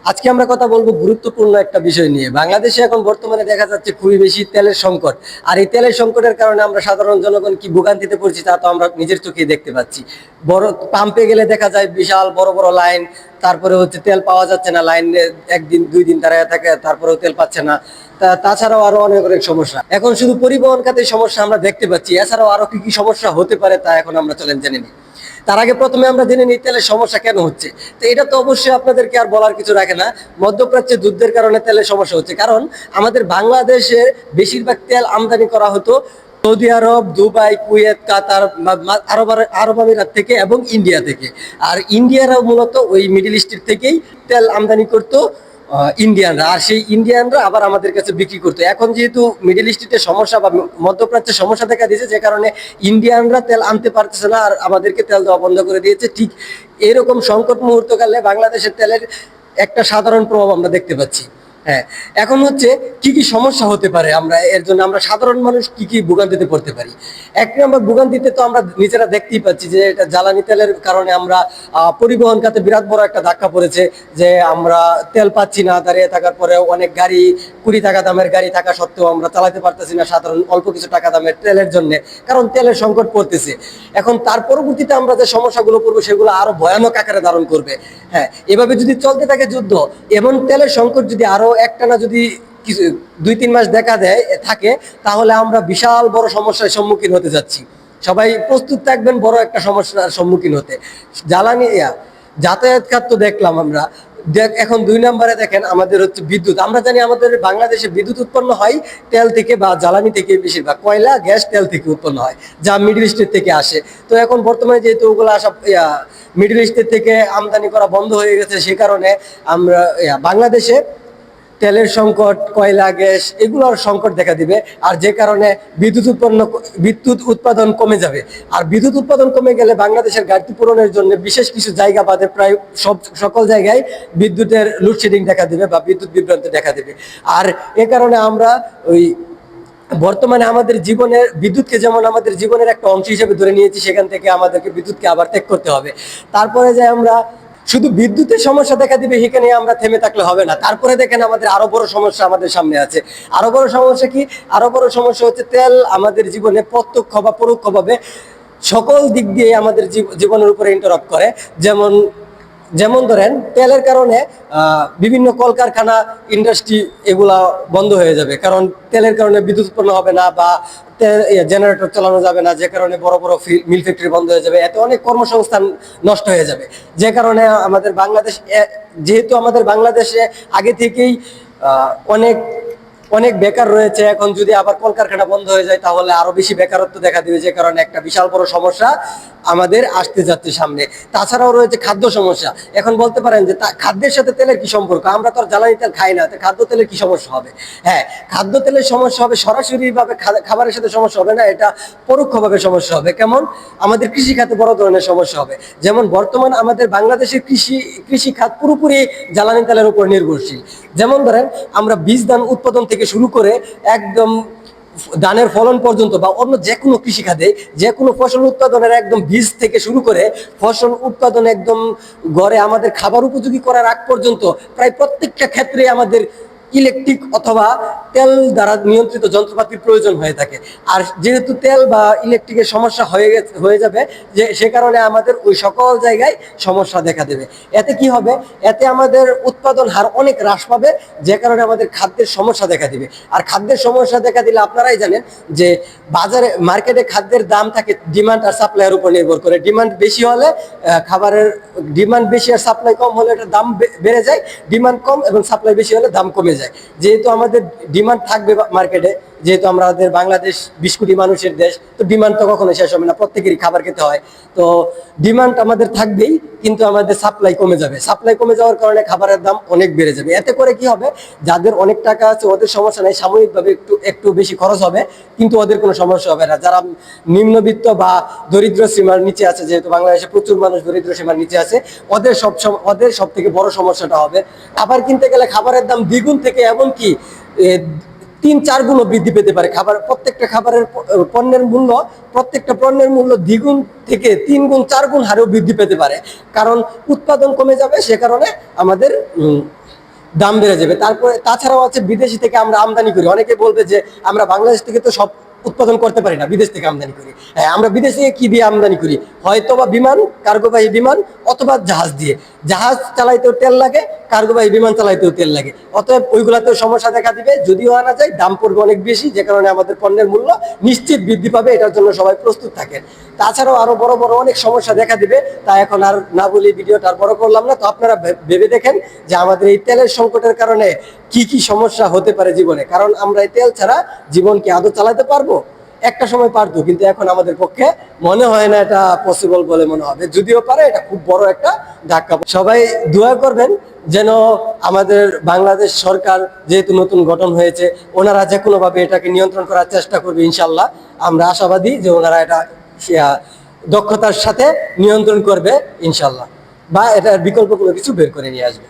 আজকে আমরা কথা বলবো গুরুত্বপূর্ণ একটা বিষয় নিয়ে। বাংলাদেশে এখন বর্তমানে দেখা যাচ্ছে খুবই বেশি তেলের সংকট। আর এই তেলের সংকটের কারণে আমরা সাধারণ জনগণ কি ভোগান্তিতে পড়ছি তা তো আমরা নিজের চোখে দেখতে পাচ্ছি। বড় পাম্পে গেলে দেখা যায় বিশাল বড় বড় লাইন, তারপরে হচ্ছে তেল পাওয়া যাচ্ছে না, লাইনে একদিন দুই দিন দাঁড়ায় থাকে, তারপরেও তেল পাচ্ছে না। তাছাড়াও আরো অনেক অনেক সমস্যা, এখন শুধু পরিবহন খাতের সমস্যা আমরা দেখতে পাচ্ছি, এছাড়াও আরো কি কি সমস্যা হতে পারে তা এখন আমরা চলেন জেনে নিই। তার আগে প্রথমে আমরা জেনে নিই তেলের সমস্যা কেন হচ্ছে। তো এটা তো অবশ্যই আপনাদেরকে আর বলার কিছু রাখে না, মধ্যপ্রাচ্যে যুদ্ধের কারণে তেলের সমস্যা হচ্ছে। কারণ আমাদের বাংলাদেশে বেশিরভাগ তেল আমদানি করা হতো সৌদি আরব, দুবাই, কুয়েত, কাতার, আরব আরব আমিরাত থেকে এবং ইন্ডিয়া থেকে। আর ইন্ডিয়ারাও মূলত ওই মিডল ইস্টের থেকেই তেল আমদানি করতো ইন্ডিয়ানরা, আর সেই ইন্ডিয়ানরা আবার আমাদের কাছে বিক্রি করতো। এখন যেহেতু মিডল ইস্টে সমস্যা বা মধ্যপ্রাচ্যের সমস্যা দেখা দিয়েছে, যে কারণে ইন্ডিয়ানরা তেল আনতে পারতেছে না আর আমাদেরকে তেল দেওয়া বন্ধ করে দিয়েছে। ঠিক এরকম সংকট মুহূর্তকালে বাংলাদেশের তেলের একটা সাধারণ প্রভাব আমরা দেখতে পাচ্ছি। হ্যাঁ, এখন হচ্ছে কি কি সমস্যা হতে পারে, আমরা এর জন্য আমরা সাধারণ মানুষ কি কি ভোগান্তিতে পড়তে পারি। এক নম্বর ভোগান্তিতে তো আমরা নিজেরা দেখতেই পাচ্ছি যে এটা জ্বালানি তেলের কারণে আমরা পরিবহন খাতে বিরাট বড় একটা ধাক্কা পড়েছে। যে আমরা তেল পাচ্ছি না, দাঁড়িয়ে থাকার পরে অনেক গাড়ি, 20 টাকা দামের গাড়ি থাকা সত্ত্বেও আমরা চালাতে পারতেছি না সাধারণ অল্প কিছু টাকা দামের তেলের জন্য, কারণ তেলের সংকট পড়তেছে। এখন তার পরবর্তীতে আমরা যে সমস্যাগুলো পড়বো সেগুলো আরো ভয়ানক আকারে ধারণ করবে। হ্যাঁ, এভাবে যদি চলতে থাকে যুদ্ধ এবং তেলের সংকট যদি আরো একটানা যদি কিছু 2-3 মাস দেখা দেয় থাকে, তাহলে আমরা বিশাল বড় সমস্যার সম্মুখীন হতে যাচ্ছি। সবাই প্রস্তুত থাকবেন বড় একটা সমস্যার সম্মুখীন হতে। জ্বালানি যাতায়াত খাত তো দেখলাম আমরা। এখন 2 নম্বরে দেখেন আমাদের হচ্ছে বিদ্যুৎ। আমরা জানি আমাদের বাংলাদেশে বিদ্যুৎ উৎপন্ন হয় তেল থেকে বা জ্বালানি থেকে, বেশিরভাগ কয়লা, গ্যাস, তেল থেকে উৎপন্ন হয়, যা মিডল ইস্টের থেকে আসে। তো এখন বর্তমানে যেহেতু ওগুলো আসা মিডল ইস্টের থেকে আমদানি করা বন্ধ হয়ে গেছে, সে কারণে আমরা বাংলাদেশে তেলের সংকট, কয়লা, গ্যাস এগুলোর সংকট দেখা দিবে। আর যে কারণে বিদ্যুৎ উৎপাদন কমে যাবে। আর বিদ্যুৎ উৎপাদন কমে গেলে বাংলাদেশের ঘাটতি পূরণের জন্য বিশেষ কিছু জায়গা বাদে প্রায় সকল জায়গায় বিদ্যুতের লোডশেডিং দেখা দিবে বা বিদ্যুৎ বিভ্রান্তি দেখা দিবে। আর এ কারণে আমরা ওই বর্তমানে আমাদের জীবনের বিদ্যুৎকে যেমন আমাদের জীবনের একটা অংশ হিসেবে ধরে নিয়েছি, সেখান থেকে আমাদেরকে বিদ্যুৎকে আবার ত্যাগ করতে হবে। তারপরে যে আমরা শুধু বিদ্যুতের সমস্যা দেখা দিবে এখানে আমরা থেমে থাকলে হবে না। তারপরে দেখেন আমাদের আরো বড় সমস্যা আমাদের সামনে আছে। আরো বড় সমস্যা কি? আরো বড় সমস্যা হচ্ছে তেল আমাদের জীবনে প্রত্যক্ষ বা পরোক্ষভাবে সকল দিক দিয়ে আমাদের জীবনের উপরে ইন্টারাপ্ট করে। যেমন যেমন ধরেন তেলের কারণে বিভিন্ন কলকারখানা, ইন্ডাস্ট্রি এগুলা বন্ধ হয়ে যাবে, কারণ তেলের কারণে বিদ্যুৎ উৎপন্ন হবে না বা জেনারেটর চালানো যাবে না, যে কারণে বড় বড় মিল ফ্যাক্টরি বন্ধ হয়ে যাবে। এতে অনেক কর্মসংস্থান নষ্ট হয়ে যাবে। যে কারণে আমাদের বাংলাদেশ, যেহেতু আমাদের বাংলাদেশে আগে থেকেই অনেক অনেক বেকার রয়েছে, এখন যদি আবার কলকারখানা বন্ধ হয়ে যায় তাহলে আরো বেশি বেকারত্ব দেখা দিবে, যে কারণে একটা বিশাল বড় সমস্যা আমাদের আসতে যাচ্ছে সামনে। তাছাড়াও রয়েছে খাদ্য সমস্যা। এখন বলতে পারেন যে খাদ্যের সাথে তেলের কি সম্পর্ক, আমরা তো আর জ্বালানি তেল খাই না, খাদ্য তেলের কি সমস্যা হবে? হ্যাঁ, খাদ্য তেলের সমস্যা হবে, সরাসরি ভাবে খাবারের সাথে সমস্যা হবে না, এটা পরোক্ষভাবে সমস্যা হবে। কেমন? আমাদের কৃষি খাতে বড় ধরনের সমস্যা হবে। যেমন বর্তমান আমাদের বাংলাদেশের কৃষি খাত পুরোপুরি জ্বালানি তেলের উপর নির্ভরশীল। যেমন ধরেন আমরা বীজ ধান উৎপাদন থেকে শুরু করে একদম ধানের ফলন পর্যন্ত বা অন্য যে কোনো কৃষিখাতে যে কোনো ফসল উৎপাদনের একদম বীজ থেকে শুরু করে ফসল উৎপাদন একদম গড়ে আমাদের খাবার উপযোগী করার আগ পর্যন্ত প্রায় প্রত্যেকটা ক্ষেত্রে আমাদের ইলেকট্রিক অথবা তেল দ্বারা নিয়ন্ত্রিত যন্ত্রপাতির প্রয়োজন হয়ে থাকে। আর যেহেতু তেল বা ইলেকট্রিকের সমস্যা হয়ে যাবে, যে সে কারণে আমাদের ওই সকল জায়গায় সমস্যা দেখা দেবে। এতে কি হবে? এতে আমাদের উৎপাদন হার অনেক হ্রাস পাবে, যে কারণে আমাদের খাদ্যের সমস্যা দেখা দিবে। আর খাদ্যের সমস্যা দেখা দিলে আপনারাই জানেন যে মার্কেটে খাদ্যের দাম থাকে ডিমান্ড আর সাপ্লাইয়ের উপর নির্ভর করে। ডিমান্ড বেশি হলে খাবারের ডিমান্ড বেশি আর সাপ্লাই কম হলে এটা দাম বেড়ে যায়, ডিমান্ড কম এবং সাপ্লাই বেশি হলে দাম কমে যায়। যেহেতু আমাদের ডিমান্ড থাকবে মার্কেটে, যেহেতু আমাদের বাংলাদেশ 20 কোটি মানুষের দেশ, তো ডিমান্ড তো কখনো শেষ হবে না, প্রত্যেকেরই খাবার খেতে হয়। তো ডিমান্ড আমাদের থাকবেই, কিন্তু আমাদের সাপ্লাই কমে যাবে। সাপ্লাই কমে যাওয়ার কারণে খাবারের দাম অনেক বেড়ে যাবে। এতে করে কি হবে? যাদের অনেক টাকা আছে ওদের সমস্যা নেই, সাময়িকভাবে একটু বেশি খরচ হবে, কিন্তু ওদের কোনো সমস্যা হবে না। যারা নিম্নবিত্ত বা দরিদ্র সীমার নিচে আছে, যেহেতু বাংলাদেশে প্রচুর মানুষ দরিদ্র সীমার নিচে আছে, ওদের সব থেকে বড় সমস্যাটা হবে খাবার কিনতে গেলে খাবারের দাম দ্বিগুণ থেকে এমনকি 3-4 গুণও বৃদ্ধি পেতে পারে। প্রত্যেকটা খাবারের প্রত্যেকটা পণ্যের মূল্য দ্বিগুণ থেকে 3 গুণ 4 গুণ হারেও বৃদ্ধি পেতে পারে, কারণ উৎপাদন কমে যাবে, সে কারণে আমাদের দাম বেড়ে যাবে। তারপরে তাছাড়াও আছে বিদেশি থেকে আমরা আমদানি করি। অনেকে বলবে যে আমরা বাংলাদেশ থেকে তো সব উৎপাদন করতে পারি না, বিদেশ থেকে আমদানি করি। হ্যাঁ, আমরা বিদেশ থেকে কি দিয়ে আমদানি করি? হয়তো বা বিমান, কার্গোবাহী বিমান, অথবা জাহাজ দিয়ে। জাহাজ চালাইতেও তেল লাগে, কার্গোবাহী বিমান চালাইতেও তেল লাগে। অতএব ওইগুলাতেও সমস্যা দেখা দিবে। যদিও আনা যায়, দাম পড়বে অনেক বেশি, যে কারণে আমাদের পণ্যের মূল্য নিশ্চিত বৃদ্ধি পাবে। এটার জন্য সবাই প্রস্তুত থাকেন। তাছাড়াও আরো বড় বড় অনেক সমস্যা দেখা দিবে, তা এখন আর না বলি, ভিডিওটা আর বড় করলাম না। তো আপনারা ভেবে দেখেন যে আমাদের এই তেলের সংকটের কারণে কি কি সমস্যা হতে পারে জীবনে। কারণ আমরা এই তেল ছাড়া জীবন কি আদৌ চালাতে পারবো? একটা সময় পারতো, কিন্তু এখন আমাদের পক্ষে মনে হয় না এটা পসিবল বলে মনে হবে। যদিও পারে, এটা খুব বড় একটা ধাক্কা। সবাই দোয়া করবেন যেন আমাদের বাংলাদেশ সরকার, যেহেতু নতুন গঠন হয়েছে, ওনারা যে কোনোভাবে এটাকে নিয়ন্ত্রণ করার চেষ্টা করবে। ইনশাল্লাহ আমরা আশাবাদী যে ওনারা এটা দক্ষতার সাথে নিয়ন্ত্রণ করবে ইনশাল্লাহ, বা এটার বিকল্প কোনো কিছু বের করে নিয়ে আসবে।